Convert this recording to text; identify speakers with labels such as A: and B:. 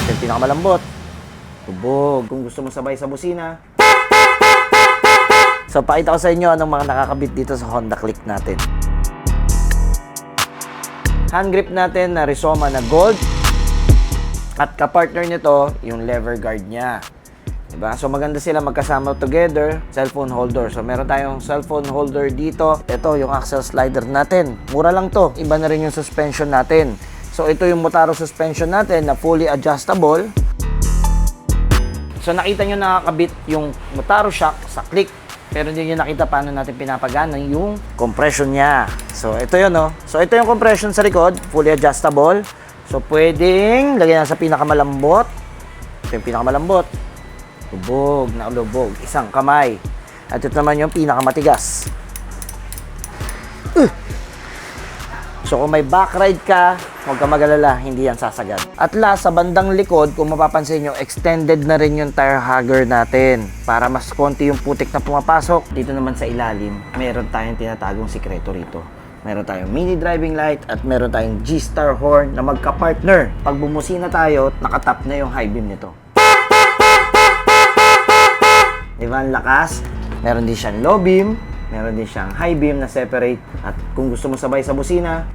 A: Ito yung pinakamalambot. Lubog. Kung gusto mo sabay sa busina. So, pakita ko sa inyo anong mga nakakabit dito sa Honda Click natin. Hand grip natin na Rizoma na gold. At kapartner nito, yung lever guard niya. Diba? So, maganda sila magkasama together. Cellphone holder. So, meron tayong cellphone holder dito. Ito, yung axle slider natin. Mura lang to. Iba na rin yung suspension natin. So, ito yung Motaro suspension natin na fully adjustable. So, nakita nyo nakakabit yung Motaro shock sa Click. Pero hindi nyo nakita paano natin pinapagana yung compression niya. So, ito yun, no? So, ito yung compression sa likod. Fully adjustable. So, pwedeng lagyan na sa pinakamalambot. Ito yung pinakamalambot. Lubog na lubog. Isang kamay. At ito naman yung pinakamatigas. So, kung may back ride ka, huwag ka mag-alala, hindi yan sasagad. At last, sa bandang likod, kung mapapansin nyo, extended na rin yung tire hugger natin. Para mas konti yung putik na pumapasok. Dito naman sa ilalim, meron tayong tinatagong sikreto rito. Meron tayong mini driving light at meron tayong G-Star horn na magka-partner. Pag bumusina tayo, nakatap na yung high beam nito. Diba ang lakas? Meron din siyang low beam. Meron din siyang high beam na separate. At kung gusto mo sabay sa busina,